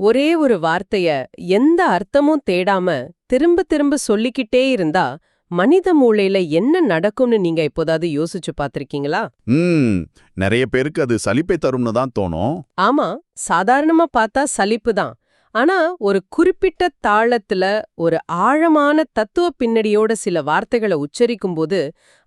ஒரே ஒரு வார்த்தைய எந்த அர்த்தமும் தேடாம திரும்ப திரும்ப சொல்லிக்கிட்டே இருந்தா மனித மூளையில என்ன நடக்கும்னு நீங்க எப்போதாவது யோசிச்சு பார்த்திருக்கீங்களா? நிறைய பேருக்கு அது சலிப்பை தரும்னு தான் தோணும். ஆமா, சாதாரணமா பார்த்தா சலிப்பு தான். ஆனா ஒரு குறிப்பிட்ட தாளத்துல ஒரு ஆழமான தத்துவ பின்னணியோட சில வார்த்தைகளை உச்சரிக்கும்போது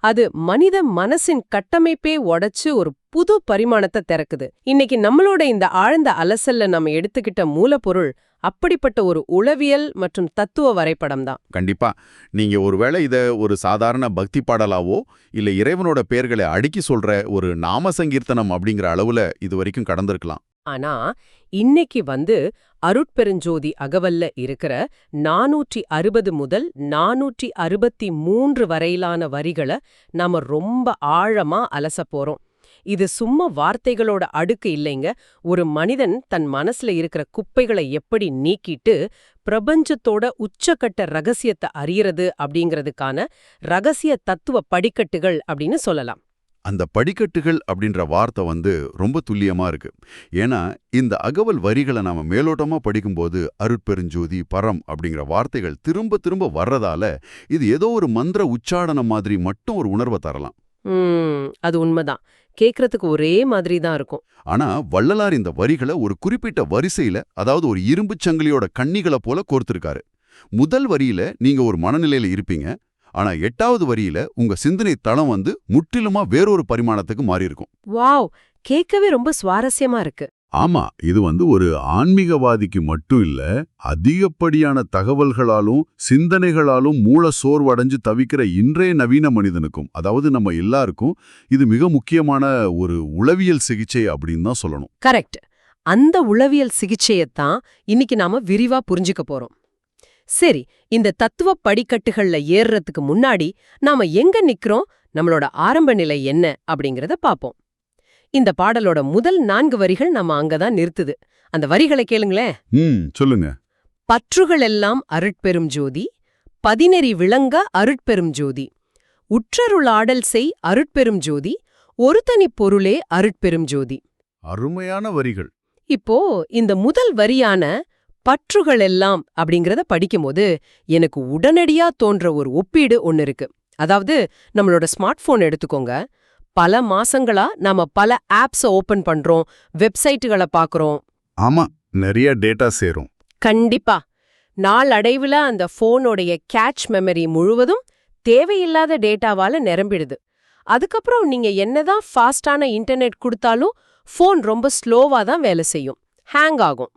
அது மனித மனசின் கட்டமைப்பே உடைச்சு ஒரு புது பரிமாணத்தை திறக்குது. இன்னைக்கு நம்மளோட இந்த ஆழ்ந்த அலசல்ல நம்ம எடுத்துக்கிட்ட மூலப்பொருள் அப்படிப்பட்ட ஒரு உளவியல் மற்றும் தத்துவ வரைபடம் தான். கண்டிப்பா. நீங்க ஒருவேளை இத ஒரு சாதாரண பக்தி பாடலாவோ இல்ல இறைவனோட பெயர்களை அடுக்கி சொல்ற ஒரு நாம சங்கீர்த்தனம் அப்படிங்கிற அளவுல இது வரைக்கும் கடந்திருக்கலாம். ஆனா இன்னைக்கு அருட்பெருஞ்சோதி அகவல்ல இருக்கிற 460 முதல் 463 வரையிலான வரிகளை நாம ரொம்ப ஆழமா அலச போறோம். இது சும்மா வார்த்தைகளோட அடுக்கு இல்லைங்க. ஒரு மனிதன் தன் மனசுல இருக்கிற குப்பைகளை எப்படி நீக்கிட்டு பிரபஞ்சத்தோட உச்சக்கட்ட ரகசியத்தை அறியறது அப்படிங்கிறதுக்கான ரகசிய தத்துவ படிக்கட்டுகள் அப்படின்னு சொல்லலாம். அந்த படிக்கட்டுகள் அப்படின்ற வார்த்தை ரொம்ப துல்லியமா இருக்கு. ஏன்னா இந்த அகவல் வரிகளை நாம மேலோட்டமா படிக்கும்போது அருட்பெருஞ்சோதி பரம் அப்படிங்கிற வார்த்தைகள் திரும்ப திரும்ப வர்றதால இது ஏதோ ஒரு மந்திர உச்சாடனம் மாதிரி மட்டும் ஒரு உணர்வை தரலாம். அது உண்மைதான். கேக்குறதுக்கு ஒரே மாதிரி தான் இருக்கும். ஆனா வள்ளலார் இந்த வரிகளை ஒரு குறிப்பிட்ட வரிசையில, அதாவது ஒரு இரும்புச் சங்கிலியோட கண்ணிகளை போல கோர்த்திருக்காரு. முதல் வரியில நீங்க ஒரு மனநிலையில இருப்பீங்க. ஆனா 8வது வரியில உங்க சிந்தனை தளம் முற்றிலுமா வேறொரு பரிமாணத்துக்கு மாறி இருக்கும். வாவ், கேட்கவே ரொம்ப சுவாரஸ்யமா இருக்கு. ஆமா, இது ஒரு ஆன்மீகவாதிக்கு மட்டும் இல்ல, அதிகப்படியான தகவல்களாலும் சிந்தனைகளாலும் மூல சோர்வடைஞ்சு தவிக்கிற இன்றைய நவீன மனிதனுக்கும், அதாவது நம்ம எல்லாருக்கும் இது மிக முக்கியமான ஒரு உளவியல் சிகிச்சை அப்படின்னு தான் சொல்லணும். கரெக்ட். அந்த உளவியல் சிகிச்சையத்தான் இன்னைக்கு நாம விரிவா புரிஞ்சுக்க போறோம். சரி, இந்த தத்துவ படிக்கட்டுகள்ல ஏறுறதுக்கு முன்னாடி நாம எங்க நிக்கிறோம், நம்மளோட ஆரம்ப நிலை என்ன அப்படிங்கறத பாப்போம். இந்த பாடலோட முதல் 4 வரிகள் நம்ம அங்கதான் நிறுத்துது. அந்த வரிகளை கேளுங்களேன். சொல்லுங்க. பற்றுகளெல்லாம் அருட்பெரும் ஜோதி, பதினெறி விளங்க அருட்பெரும் ஜோதி, உற்றருளாடல் செய் அருட்பெரும் ஜோதி, ஒரு தனி பொருளே அருட்பெரும் ஜோதி. அருமையான வரிகள். இப்போ இந்த முதல் வரியான பற்றுகளெல்லாம் அப்படிங்கறத படிக்கும்போது எனக்கு உடனடியா தோன்ற ஒரு ஒப்பீடு ஒன்னு இருக்கு. அதாவது நம்மளோட ஸ்மார்ட் போன் எடுத்துக்கோங்க. பல மாசங்களா நாம பல ஆப்ஸ் ஓபன் பண்றோம், வெப்சைட்டுகளை பாக்குறோம். ஆமா, நிறைய டேட்டா சேரும். கண்டிப்பா. நாளடைவுல அந்த போனோடைய கேட்ச் மெமரி முழுவதும் தேவையில்லாத டேட்டாவால நிரம்பிடுது. அதுக்கப்புறம் நீங்க என்னதான் ஃபாஸ்டான இன்டர்நெட் கொடுத்தாலும் போன் ரொம்ப ஸ்லோவா தான் வேலை செய்யும், ஹேங் ஆகும்.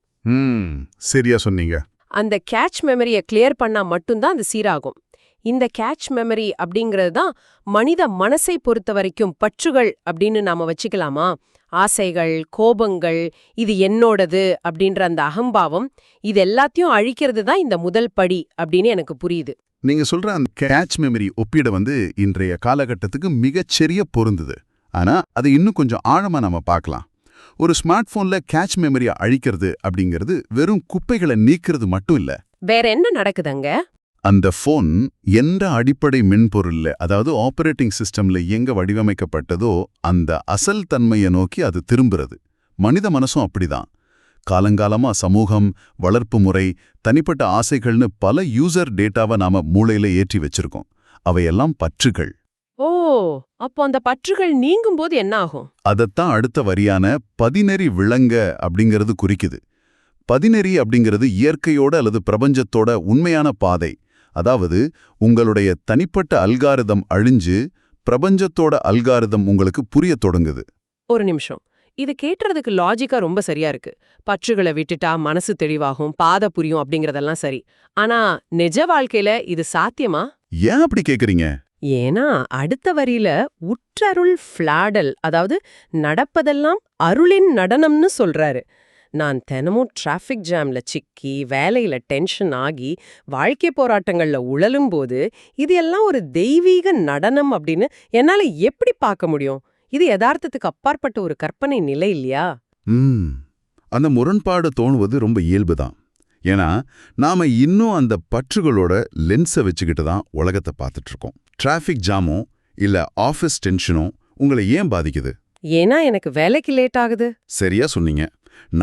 சரியா சொன்னீங்க. அந்த கேட்ச் மெமரியை கிளியர் பண்ணா மட்டும்தான் அது சீராகும். இந்த கேட்ச் மெமரி அப்படிங்கிறது தான் மனித மனசை பொறுத்த வரைக்கும் பற்றுகள் அப்படின்னு நாம வச்சுக்கலாமா? ஆசைகள், கோபங்கள், இது என்னோடது அப்படின்ற அந்த அகம்பாவம், இது எல்லாத்தையும் அழிக்கிறது தான் இந்த முதல் படி அப்படின்னு எனக்கு புரியுது. நீங்க சொல்ற அந்த கேட்ச் மெமரி ஒப்பீடு இன்றைய காலகட்டத்துக்கு மிகச்சரிய பொருந்துது. ஆனா அது இன்னும் கொஞ்சம் ஆழமா நாம பார்க்கலாம். ஒரு ஸ்மார்ட் போன்ல கேட்ச் மெமரியை அழிக்கிறது அப்படிங்கிறது வெறும் குப்பைகளை நீக்கிறது மட்டும் இல்ல. வேற என்ன நடக்குதுங்க? அந்த போன் எந்த அடிப்படை மென்பொருள்ல, அதாவது ஆபரேட்டிங் சிஸ்டம்ல எங்க வடிவமைக்கப்பட்டதோ அந்த அசல் தன்மையை நோக்கி அது திரும்புறது. மனித மனசும் அப்படிதான். காலங்காலமா சமூகம், வளர்ப்பு முறை, தனிப்பட்ட ஆசைகள்னு பல யூசர் டேட்டாவை நாம மூளையில ஏற்றி வச்சிருக்கோம். அவையெல்லாம் பற்றுகள். ஓ, அப்போ அந்த பற்றுகள் நீங்கும் போது என்ன ஆகும்? அதத்தான் அடுத்த வரியான பதினெறி விளங்க அப்படிங்கிறது குறிக்குது. பதினெறி அப்படிங்கிறது இயற்கையோட அல்லது பிரபஞ்சத்தோட உண்மையான பாதை. அதாவது உங்களுடைய தனிப்பட்ட அல்காரிதம் அழிஞ்சு பிரபஞ்சத்தோட அல்காரிதம் உங்களுக்கு புரிய தொடங்குது. ஒரு நிமிஷம், இது கேட்டுறதுக்கு லாஜிக்கா ரொம்ப சரியா இருக்கு. பற்றுகளை விட்டுட்டா மனசு தெளிவாகும், பாதை புரியும் அப்படிங்கறதெல்லாம் சரி. ஆனா நிஜ வாழ்க்கையில இது சாத்தியமா? ஏன் அப்படி கேக்குறீங்க? ஏன்னா அடுத்த வரியில உற்றருள் ஃபிளாடல், அதாவது நடப்பதெல்லாம் அருளின் நடனம்னு சொல்றாரு. நான் தினமும் டிராஃபிக் ஜாம்ல சிக்கி, வேலையில டென்ஷன் ஆகி, வாழ்க்கை போராட்டங்கள்ல உழலும் போது இது எல்லாம் ஒரு தெய்வீக நடனம் அப்படின்னு என்னால எப்படி பார்க்க முடியும்? இது யதார்த்தத்துக்கு அப்பாற்பட்ட ஒரு கற்பனை நிலை இல்லையா? அந்த முரண்பாடு தோணுவது ரொம்ப இயல்புதான். ஏன்னா நாம இன்னும் அந்த பற்றுகளோட லென்ஸை வச்சுக்கிட்டு தான் உலகத்தை பார்த்துட்டு இருக்கோம். டிராஃபிக் ஜாமோ இல்ல ஆஃபீஸ் டென்ஷனோ உங்களை ஏன் பாதிக்குது? ஏன்னா எனக்கு வேலைக்கு லேட் ஆகுது. சரியா சொன்னீங்க.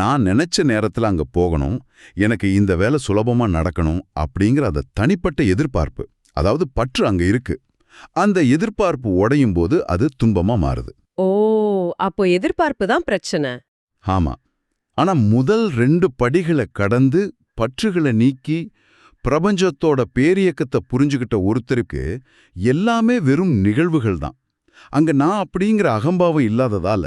நான் நினைச்ச நேரத்துல அங்க போகணும், எனக்கு இந்த வேலை சுலபமா நடக்கணும் அப்படிங்கிற அந்த தனிப்பட்ட எதிர்பார்ப்பு, அதாவது பற்று அங்க இருக்கு. அந்த எதிர்பார்ப்பு உடையும் போது அது துன்பமா மாறுது. ஓ, அப்போ எதிர்பார்ப்பு தான் பிரச்சனை. ஆமா. ஆனா முதல் 2 படிகளை கடந்து பற்றுகளை நீக்கி பிரபஞ்சத்தோட பேரியக்கத்தை புரிஞ்சுகிட்ட ஒருத்தருக்கு எல்லாமே வெறும் நிகழ்வுகள் தான். அங்க நான் அப்படிங்கிற அகம்பாவம் இல்லாததால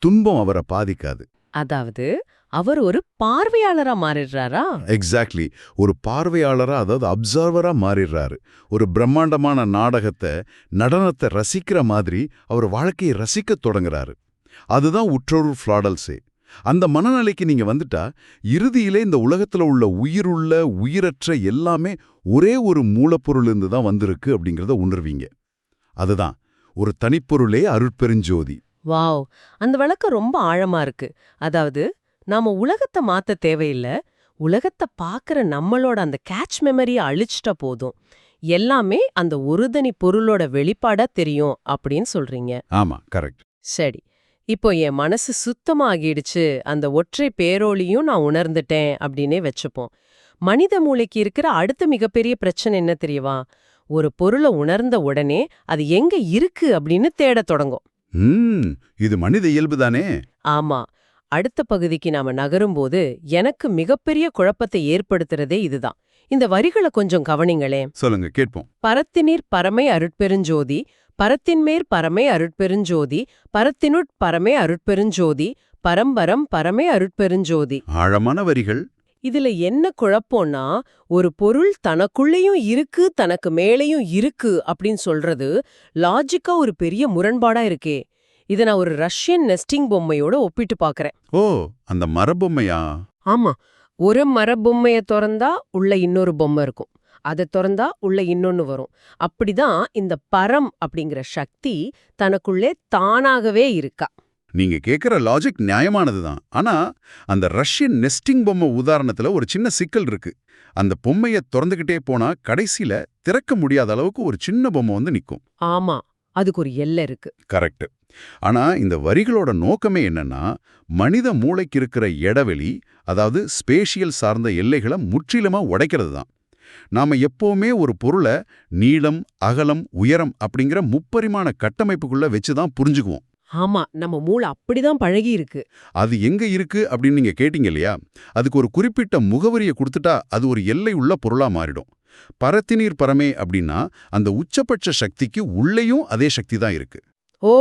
துன்பம் அவரை பாதிக்காது. அதாவது அவர் ஒரு பார்வையாளரா மாறிடுறாரா? எக்ஸாக்ட்லி. ஒரு பார்வையாளரா, அதாவது அப்சர்வரா மாறிடுறாரு. ஒரு பிரம்மாண்டமான நாடகத்தை, நடனத்தை ரசிக்கிற மாதிரி அவர் வாழ்க்கையை ரசிக்கத் தொடங்குறாரு. அதுதான் உற்றொரு ஃப்ளாடல்ஸே. அந்த மனநிலைக்கு நீங்க வந்துட்டா, இறுதியிலே இந்த உலகத்துல உள்ள உயிருள்ள, உயிரற்ற எல்லாமே ஒரே ஒரு மூலப்பொருளிலிருந்து தான் வந்திருக்கு அப்படிங்கிறத உணர்வீங்க. அதுதான் ஒரு தனிப்பொருளே அருட்பெருஞ்சோதி. வாவ், அந்த விளக்கம் ரொம்ப ஆழமா இருக்கு. அதாவது நாம உலகத்தை மாத்த தேவையில்ல, உலகத்தை பார்க்கற நம்மளோட அந்த கேட்ச் மெமரியை அழிச்சிட்டா போதும், எல்லாமே அந்த ஒருதனி பொருளோட வெளிப்பாடா தெரியும் அப்படின்னு சொல்றீங்க. ஆமா, கரெக்ட். சரி, இப்போ என் மனசு சுத்தமாகிடுச்சு, அந்த ஒற்றை பேரோலியும் நான் உணர்ந்துட்டேன் அப்படின்னே வச்சுப்போம். மனித மூளைக்கு இருக்கிற அடுத்த மிகப்பெரிய பிரச்சனை என்ன தெரியவா? ஒரு பொருளை உணர்ந்த உடனே அது எங்க இருக்கு அப்படின்னு தேடத் தொடங்கும். இது மனித இயல்புதானே. ஆமா. அடுத்த பகுதிக்கு நாம நகரும்போது எனக்கு மிகப்பெரிய குழப்பத்தை ஏற்படுத்துறதே இதுதான். இந்த வரிகளை கொஞ்சம் கவனிங்களேன். சொல்லுங்க, கேட்போம். பரத்தினிற் பரமை அருட்பெருஞ்சோதி, பரத்தின்மேற் பரமை அருட்பெருஞ்சோதி, பரத்தினுட் பரமே அருட்பெருஞ்சோதி, பரம்பரம் பரமே அருட்பெருஞ்சோதி. ஆழமான வரிகள். இதுல என்ன குழப்பம்னா, ஒரு பொருள் தனக்குள்ளேயும் இருக்கு, தனக்கு மேலேயும் இருக்கு அப்படின்னு சொல்றது லாஜிக்கா ஒரு பெரிய முரண்பாடா இருக்கே. இத நான் ஒரு ரஷ்யன் நெஸ்டிங் பொம்மையோட ஒப்பிட்டு பார்க்கறேன். ஓ, அந்த மரபொம்மையா? ஆமா, ஒரு மரபொம்மைய திறந்தா உள்ள இன்னொரு பொம்மை இருக்கும், அதை திறந்தா உள்ள இன்னொன்னு வரும். அப்படிதான் இந்த பரம் அப்படிங்கிற சக்தி தனக்குள்ளே தானாகவே இருக்கா. நீங்க கேட்கிற லாஜிக் நியாயமானதுதான். ஆனா அந்த ரஷ்யன் நெஸ்டிங் பொம்மை உதாரணத்துல ஒரு சின்ன சிக்கல் இருக்கு. அந்த பொம்மையை திறந்துகிட்டே போனா கடைசியில திறக்க முடியாத அளவுக்கு ஒரு சின்ன பொம்மை வந்து நிக்கும். ஆமா, அதுக்கு ஒரு எல்லை இருக்கு. கரெக்ட். ஆனா இந்த வரிகளோட நோக்கமே என்னன்னா, மனித மூளைக்கு இருக்கிற இடைவெளி, அதாவது ஸ்பேஷியல் சார்ந்த எல்லைகளை முற்றிலுமா உடைக்கிறது தான். நாம எப்பவுமே ஒரு பொருளை நீளம், அகலம், உயரம் அப்படிங்கிற முப்பரிமாண கட்டமைப்புக்குள்ள வச்சுதான் புரிஞ்சுக்குவோம். ஆமா, நம்ம மூளை அப்படிதான் பழகி இருக்கு. அது எங்க இருக்கு அப்படின்னு நீங்க கேட்டீங்க இல்லையா? அதுக்கு ஒரு குறிப்பிட்ட முகவரியை கொடுத்துட்டா அது ஒரு எல்லை உள்ள பொருளா மாறிடும். பரத்தினீர் பரமே அப்படின்னா அந்த உச்சபட்ச சக்திக்கு உள்ளேயும் அதே சக்தி தான் இருக்கு. ஓ,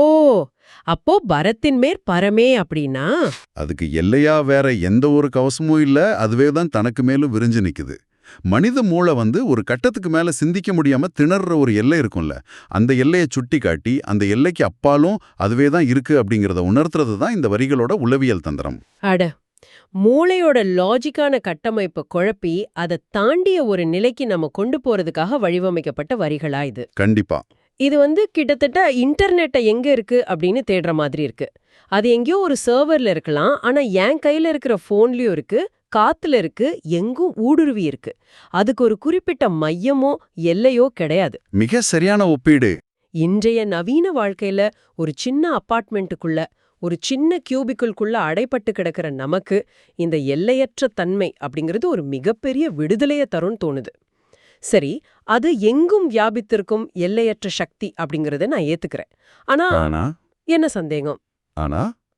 அப்போ பரத்தின் மேற் பரமே அப்படின்னா அதுக்கு எல்லையா வேற எந்த ஒரு கவசமும் இல்ல, அதுவே தான் தனக்கு மேலும் விரிஞ்சு நிக்குது. மனித மூளை வந்து ஒரு கட்டத்துக்கு மேல சிந்திக்க முடியாம திணற ஒரு எல்லை இருக்கும்ல, அந்த எல்லையை சுட்டி காட்டி அந்த எல்லைக்கு அப்பாலும் அதுவே தான் இருக்கு அப்படிங்கறத உணர்த்துறது தான் இந்த வரிகளோட உளவியல் தந்திரம். அட, மூளையோட லாஜிக்கான கட்டமைப்பை குழப்பி அதை தாண்டிய ஒரு நிலைக்கு நம்ம கொண்டு போறதுக்காக வடிவமைக்கப்பட்ட வரிகளா இது? கண்டிப்பா. இது கிட்டத்தட்ட இன்டர்நெட்டை எங்க இருக்கு அப்படின்னு தேடுற மாதிரி இருக்கு. அது எங்கேயோ ஒரு சர்வர்ல இருக்கலாம், ஆனா என் கையில இருக்கிற போன்லயும் இருக்கு, காத்துல இருக்கு, எங்கும் ஊடுருவி இருக்கு. அதுக்கு ஒரு குறிப்பிட்ட மையமோ எல்லையோ கிடையாது. மிக சரியான ஒப்பீடு. இன்றைய நவீன வாழ்க்கையில ஒரு சின்ன அபார்ட்மெண்ட்டுக்குள்ள, ஒரு சின்ன கியூபிக்குள்குள்ள அடைப்பட்டு கிடக்கிற நமக்கு இந்த எல்லையற்ற தன்மை அப்படிங்கிறது ஒரு மிகப்பெரிய விடுதலையை தரும்னு தோணுது. சரி, அது எங்கும் வியாபித்திருக்கும் எல்லையற்ற சக்தி அப்படிங்கறத நான் ஏத்துக்கிறேன். ஆனா என்ன சந்தேகம்?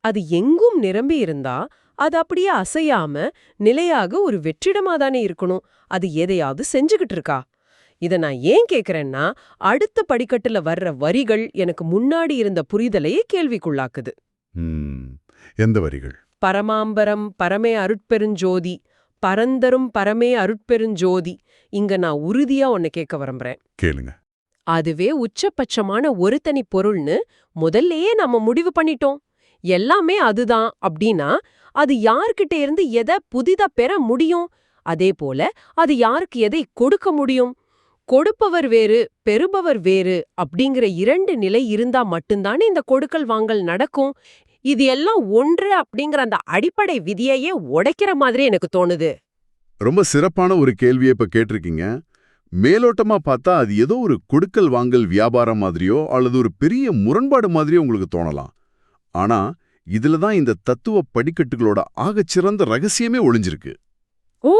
அது எங்கும் நிரம்பி இருந்தா அது அப்படியே அசையாம நிலையாக ஒரு வெற்றிடமா தானே இருக்கணும். அது எதையாவது செஞ்சுகிட்டு இருக்கா? இத நான் ஏன் கேக்குறேன்னா, அடுத்த படிக்கட்டுல வர்ற வரிகள் எனக்கு முன்னாடி இருந்த புரிதலையே கேள்விக்குள்ளாக்குது. எந்த வரிகள்? பரமாம்பரம் பரமே அருட்பெருஞ்சோதி, பரந்தரும் பரமே அருட்பெருஞ்சோதி. இங்க நான் உறுதியா ஒன்னு கேட்க விரும்புறேன். கேளுங்க. அதுவே உச்சபட்சமான ஒரு தனி பொருள்னு முதல்லயே நம்ம முடிவு பண்ணிட்டோம், எல்லாமே அதுதான் அப்படின்னா அது யார்கிட்ட இருந்து எதை புதிதா பெற முடியும்? அதே போல அது யாருக்கு எதை கொடுக்க முடியும்? கொடுப்பவர் வேறு, பெறுபவர் வேறு அப்படிங்கிற 2 நிலை இருந்தா மட்டும்தானே இந்த கொடுக்கல் வாங்கல் நடக்கும். இது எல்லாம் ஒன்று அப்படிங்கிற அந்த அடிப்படை விதியையே உடைக்கிற மாதிரி எனக்கு தோணுது. ரொம்ப சிறப்பான ஒரு கேள்வியை இப்ப கேட்டிருக்கீங்க. மேலோட்டமா பார்த்தா அது ஏதோ ஒரு கொடுக்கல் வாங்கல் வியாபாரம் மாதிரியோ அல்லது ஒரு பெரிய முரண்பாடு மாதிரியோ உங்களுக்கு தோணலாம். ஆனா இதுல தான் இந்த தத்துவ படிக்கட்டுகளோட ஆகச்சிறந்த ரகசியமே ஒளிஞ்சிருக்கு. ஓ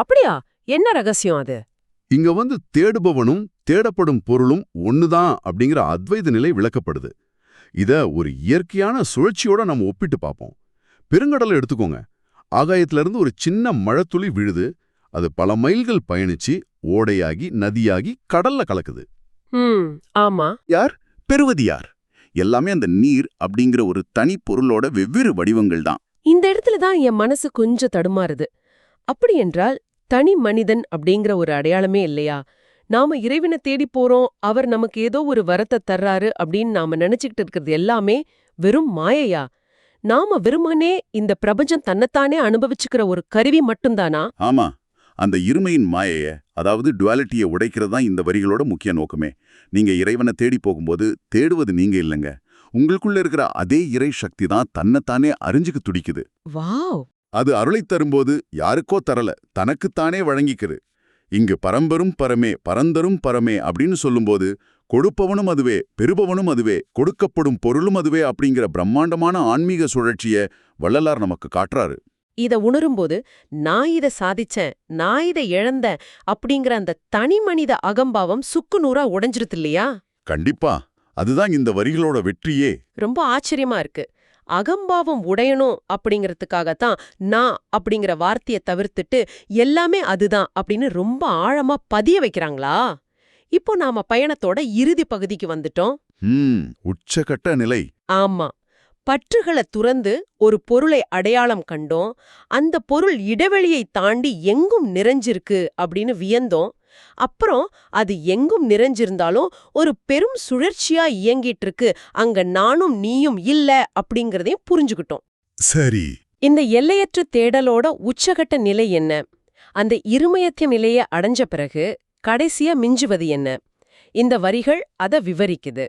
அப்படியா? என்ன ரகசியம் அது? இங்க தேடுபவனும் தேடப்படும் பொருளும் ஒண்ணுதான் அப்படிங்கிற அத்வைத நிலை விளக்கப்படுது. இத ஒரு இயற்கையான சுழற்சியோட நம்ம ஒப்பிட்டு பார்ப்போம். பெருங்கடலை எடுத்துக்கோங்க. ஆகாயத்திலிருந்து ஒரு சின்ன மழைத்துளி விழுது. அது பல மைல்கள் பயணிச்சு ஓடையாகி நதியாகி கடல்ல கலக்குது. ஆமா. யார் பெறுவது யார்? எல்லாமே அந்த நீர் அப்படிங்கிற ஒரு தனி பொருளோட வெவ்வேறு வடிவங்கள் தான். இந்த இடத்துல தான் என் மனசு கொஞ்சம் தடுமாறுது. அப்படி என்றால் தனி மனிதன் அப்படிங்கிற ஒரு அடையாளமே இல்லையா? நாம இறைவனை தேடி போறோம், அவர் நமக்கு ஏதோ ஒரு வரத்தை தர்றாரு அப்படின்னு நாம நினைச்சுக்கிட்டு இருக்கிறது எல்லாமே வெறும் மாயையா? நாம வெறுமனே இந்த பிரபஞ்சம் தன்னைத்தானே அனுபவிச்சுக்கிற ஒரு கருவி மட்டும்தானா? ஆமா, அந்த இருமையின் மாயைய, அதாவது டுவாலிட்டியை உடைக்கிறது தான் இந்த வரிகளோட முக்கிய நோக்கமே. நீங்க இறைவனை தேடி போகும்போது தேடுவது நீங்க இல்லைங்க, உங்களுக்குள்ள இருக்கிற அதே இறை சக்தி தான் தன்னைத்தானே அறிஞ்சுக்கு துடிக்குது. வாவ்! அது அருளை தரும்போது யாருக்கோ தரல, தனக்குத்தானே வழங்கிக்குது. இங்கு பரம்பரும் பரமே பரந்தரும் பரமே அப்படின்னு சொல்லும்போது கொடுப்பவனும் அதுவே, பெறுபவனும் அதுவே, கொடுக்கப்படும் பொருளும் அதுவே அப்படிங்கிற பிரம்மாண்டமான ஆன்மீக சுழற்சிய வள்ளலார் நமக்கு காட்டுறாரு. இத உணரும்போது நான் இத சாதிச்சேன், நான் இத இழந்தேன் அப்படிங்கிற அந்த தனி மனித அகம்பாவம் சுக்குநூறா உடைஞ்சிருது இல்லையா? கண்டிப்பா, அதுதான் இந்த வரிகளோட வெற்றியே. ரொம்ப ஆச்சரியமா இருக்கு. அகம்பாவம் உடையணும் அப்படிங்கறதுக்காகத்தான் நான் அப்படிங்கிற வார்த்தையை தவிர்த்துட்டு எல்லாமே அதுதான் அப்படின்னு ரொம்ப ஆழமா பதிய வைக்கிறாங்களா? இப்போ நாம பயணத்தோட இறுதி பகுதிக்கு வந்துட்டோம். உச்சகட்ட நிலை. ஆமா, பற்றுகளை துறந்து ஒரு பொருளை அடையாளம் கண்டோம். அந்த பொருள் இடைவெளியை தாண்டி எங்கும் நிறைஞ்சிருக்கு அப்படின்னு வியந்தோம். அப்புறம் அது எங்கும் நிறைஞ்சிருந்தாலும் ஒரு பெரும் சுழற்சியா இயங்கிட்டு இருக்கு, அங்க நானும் நீயும் இல்ல அப்படிங்கறதையும் புரிஞ்சுக்கிட்டோம். சரி, இந்த எல்லையற்ற தேடலோட உச்சகட்ட நிலை என்ன? அந்த இருமயத்திய நிலையை அடைஞ்ச பிறகு கடைசியா மிஞ்சுவது என்ன? இந்த வரிகள் அத விவரிக்குது.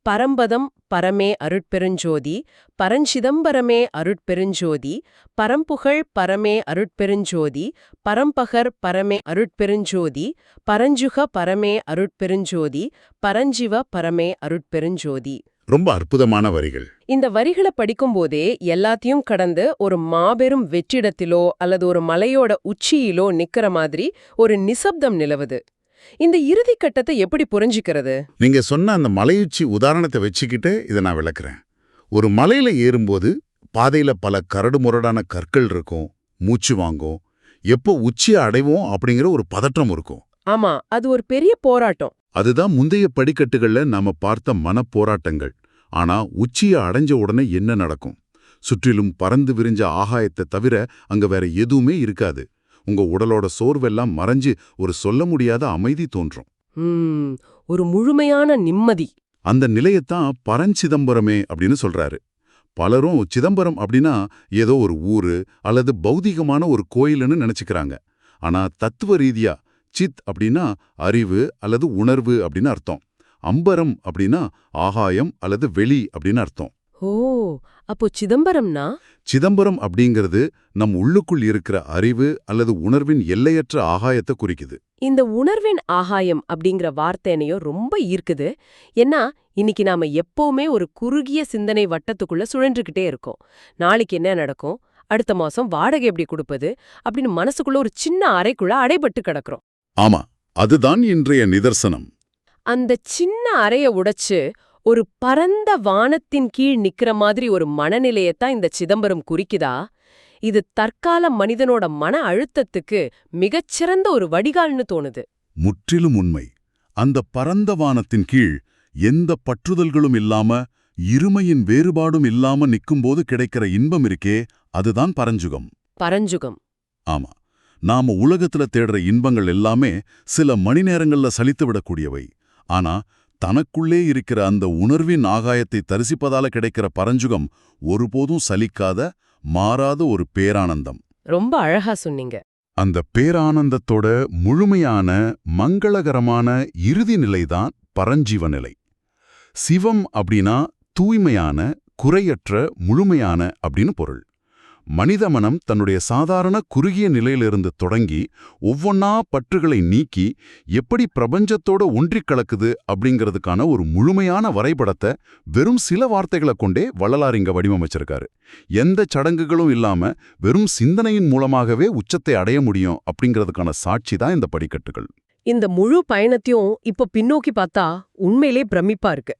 பரம்பதம் பரமே அருட்பெருஞ்சோதி, பரஞ்சிதம்பரமே அருட்பெருஞ்சோதி, பரம்புகழ் பரமே அருட்பெருஞ்சோதி, பரம்பகர் பரமே அருட்பெருஞ்சோதி, பரஞ்சுக பரமே அருட்பெருஞ்சோதி, பரஞ்சிவ பரமே அருட்பெருஞ்சோதி. ரொம்ப அற்புதமான வரிகள். இந்த வரிகளை படிக்கும்போதே எல்லாத்தையும் கடந்து ஒரு மாபெரும் வெற்றிடத்திலோ அல்லது ஒரு மலையோட உச்சியிலோ நிக்கிற மாதிரி ஒரு நிசப்தம் நிலவுது. இந்த இறுதி கட்டத்தை எப்படி புரிஞ்சுக்கிறது? நீங்க சொன்ன அந்த மலையுச்சி உதாரணத்தை வச்சுக்கிட்டு இதை நான் விளக்குறேன். ஒரு மலையில ஏறும்போது பாதையில பல கரடு முரடான கற்கள் இருக்கும், மூச்சு வாங்கும், எப்போ உச்சியை அடைவோம் அப்படிங்கிற ஒரு பதற்றம் இருக்கும். ஆமா, அது ஒரு பெரிய போராட்டம். அதுதான் முந்தைய படிக்கட்டுகள்ல நாம பார்த்த மனப்போராட்டங்கள். ஆனா உச்சியை அடைஞ்ச உடனே என்ன நடக்கும்? சுற்றிலும் பறந்து விரிஞ்ச ஆகாயத்தை தவிர அங்க வேற எதுவுமே இருக்காது. உங்க உடலோட சோர்வெல்லாம் மறைஞ்சு ஒரு சொல்ல முடியாத அமைதி தோன்றும். ஒரு முழுமையான நிம்மதி. அந்த நிலையத்தான் பரஞ்சிதம்பரமே அப்படின்னு சொல்றாரு. பலரும் சிதம்பரம் அப்படின்னா ஏதோ ஒரு ஊரு அல்லது பௌதிகமான ஒரு கோயிலுன்னு நினைச்சுக்கிறாங்க. ஆனா தத்துவ ரீதியா சித் அப்படின்னா அறிவு அல்லது உணர்வு அப்படின்னு அர்த்தம். அம்பரம் அப்படின்னா ஆகாயம் அல்லது வெளி அப்படின்னு அர்த்தம். ஓ, அப்போ சிதம்பரம்னா? சிதம்பரம் அப்படிங்கிறது நம் உள்ளுக்குள் இருக்கிற அறிவு அல்லது உணர்வின் எல்லையற்ற ஆகாயத்தை குறிக்குது. இந்த உணர்வின் ஆகாயம் அப்படிங்கிற வார்த்தைனையோ ரொம்ப ஈர்க்குது. ஏன்னா இன்னைக்கு நாம எப்பவுமே ஒரு குறுகிய சிந்தனை வட்டத்துக்குள்ள சுழன்றுகிட்டே இருக்கோம். நாளைக்கு என்ன நடக்கும், அடுத்த மாசம் வாடகை எப்படி கொடுப்பது அப்படின்னு மனசுக்குள்ள ஒரு சின்ன அறைக்குள்ள அடைபட்டு கிடக்கிறோம். ஆமா, அதுதான் இன்றைய நிதர்சனம். அந்த சின்ன அறைய உடைச்சு ஒரு பரந்த வானத்தின் கீழ் நிக்கிற மாதிரி ஒரு மனநிலையத்தான் இந்த சிதம்பரம் குறிக்குதா? இது தற்கால மனிதனோட மன அழுத்தத்துக்கு மிகச்சிறந்த ஒரு வடிகால்னு தோணுது. முற்றிலும் உண்மை. அந்த பரந்த வானத்தின் கீழ் எந்த பற்றுதல்களும் இல்லாம, இருமையின் வேறுபாடும் இல்லாம நிக்கும்போது கிடைக்கிற இன்பம் இருக்கே, அதுதான் பரஞ்சுகம். பரஞ்சுகம். ஆமா, நாம உலகத்துல தேடுற இன்பங்கள் எல்லாமே சில மணி நேரங்கள்ல சலித்து விடக்கூடியவை. ஆனா தனக்குள்ளே இருக்கிற அந்த உணர்வின் ஆகாயத்தை தரிசிப்பதால கிடைக்கிற பரஞ்சுகம் ஒருபோதும் சலிக்காத, மாறாத ஒரு பேரானந்தம். ரொம்ப அழகா சொன்னீங்க. அந்த பேரானந்தத்தோட முழுமையான மங்களகரமான இறுதி நிலைதான் பரஞ்சீவ நிலை. சிவம் அப்படின்னா தூய்மையான, குறையற்ற, முழுமையான அப்படின்னு பொருள். மனித மனம் தன்னுடைய சாதாரண குறுகிய நிலையிலிருந்து தொடங்கி ஒவ்வொன்னா பற்றுகளை நீக்கி எப்படி பிரபஞ்சத்தோட ஒன்றிக் கலக்குது அப்படிங்கிறதுக்கான ஒரு முழுமையான வரைபடத்தை வெறும் சில வார்த்தைகளை கொண்டே வள்ளலார் இங்க வடிவமைச்சிருக்காரு. எந்த சடங்குகளும் இல்லாம வெறும் சிந்தனையின் மூலமாகவே உச்சத்தை அடைய முடியும் அப்படிங்கிறதுக்கான சாட்சி தான் இந்த படிக்கட்டுகள். இந்த முழு பயணத்தையும் இப்ப பின்னோக்கி பார்த்தா உண்மையிலே பிரமிப்பா இருக்கு.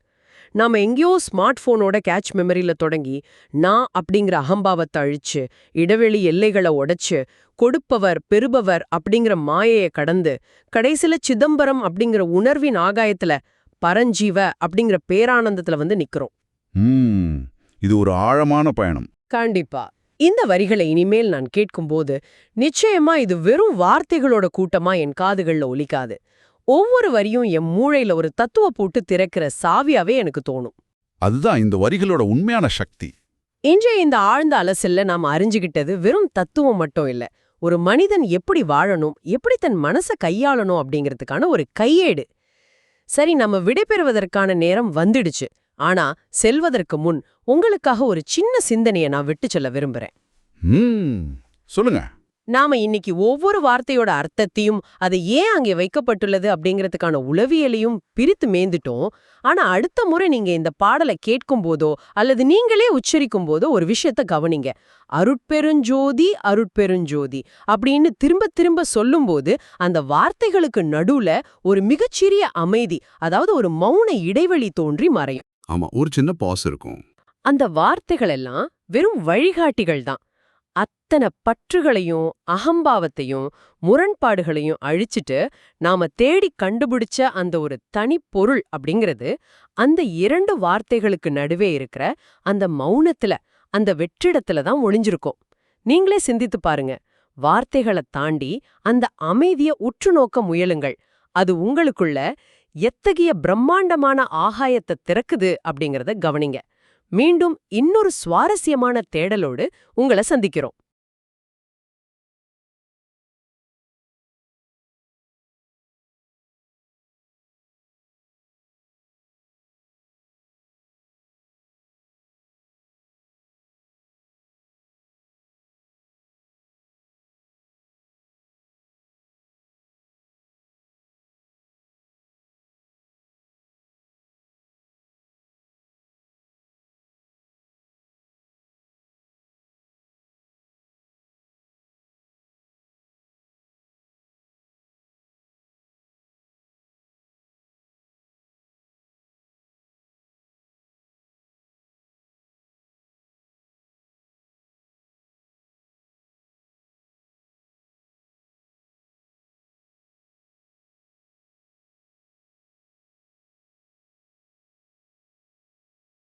நாம எங்கேயோ ஸ்மார்ட் போனோட கேட்ச் மெமரியில தொடங்கி நான் அப்படிங்கிற அகம்பாவத்தை அழிச்சு இடைவெளி எல்லைகளை உடைச்சு கொடுப்பவர் பெறுபவர் அப்படிங்கிற மாயையை கடந்து கடைசில சிதம்பரம் அப்படிங்கிற உணர்வின் ஆகாயத்துல பரஞ்சீவ அப்படிங்கிற பேரானந்தத்துல வந்து நிக்கிறோம். இது ஒரு ஆழமான பயணம். கண்டிப்பா. இந்த வரிகளை இனிமேல் நான் கேட்கும்போது நிச்சயமா இது வெறும் வார்த்தைகளோட கூட்டமா என் காதுகள்ல ஒலிக்காது. ஒவ்வொரு வரியும் என் மூளையில ஒரு தத்துவ போட்டு திறக்கிற சாவியாவே எனக்கு தோணும். அதுதான் இந்த வரிகளோட உண்மையான சக்தி. இன்றைய இந்த ஆழ்ந்த அலசல்ல நாம் அறிஞ்சுகிட்டது வெறும் தத்துவம் மட்டும் இல்ல, ஒரு மனிதன் எப்படி வாழணும், எப்படி தன் மனசை கையாளணும் அப்படிங்கிறதுக்கான ஒரு கையேடு. சரி, நம்ம விடைபெறுவதற்கான நேரம் வந்துடுச்சு. ஆனா செல்வதற்கு முன் உங்களுக்காக ஒரு சின்ன சிந்தனையை நான் விட்டு சொல்ல விரும்புறேன். சொல்லுங்க. நாம இன்னைக்கு ஒவ்வொரு வார்த்தையோட அர்த்தத்தையும் அது ஏன் அங்கே வைக்கப்பட்டுள்ளது அப்படிங்கிறதுக்கான உளவியலையும் பிரித்து மேந்துட்டோம். ஆனா அடுத்த முறை நீங்க இந்த பாடலை கேட்கும் போதோ அல்லது நீங்களே உச்சரிக்கும் போதோ ஒரு விஷயத்த கவனிங்க. அருட்பெருஞ்சோதி அருட்பெருஞ்சோதி அப்படின்னு திரும்ப திரும்ப சொல்லும்போது அந்த வார்த்தைகளுக்கு நடுவுல ஒரு மிகச்சிறிய அமைதி, அதாவது ஒரு மௌன இடைவெளி தோன்றி மறையும். ஆமா, ஒரு சின்ன பாஸ் இருக்கும். அந்த வார்த்தைகள் எல்லாம் வெறும் வழிகாட்டிகள் தான். அத்தனை பற்றுகளையும் அகம்பாவத்தையும் முரண்பாடுகளையும் அழிச்சிட்டு நாம தேடி கண்டுபிடிச்ச அந்த ஒரு தனி பொருள் அப்படிங்கிறது அந்த இரண்டு வார்த்தைகளுக்கு நடுவே இருக்கிற அந்த மௌனத்துல, அந்த வெற்றிடத்துல தான் ஒளிஞ்சிருக்கும். நீங்களே சிந்தித்து பாருங்க. வார்த்தைகளை தாண்டி அந்த அமைதிய உற்று நோக்க முயலுங்கள். அது உங்களுக்குள்ள எத்தகைய பிரம்மாண்டமான ஆகாயத்தை திறக்குது அப்படிங்கறத கவனிங்க. மீண்டும் இன்னொரு சுவாரஸ்யமான தேடலோடு உங்களை சந்திக்கிறோம்.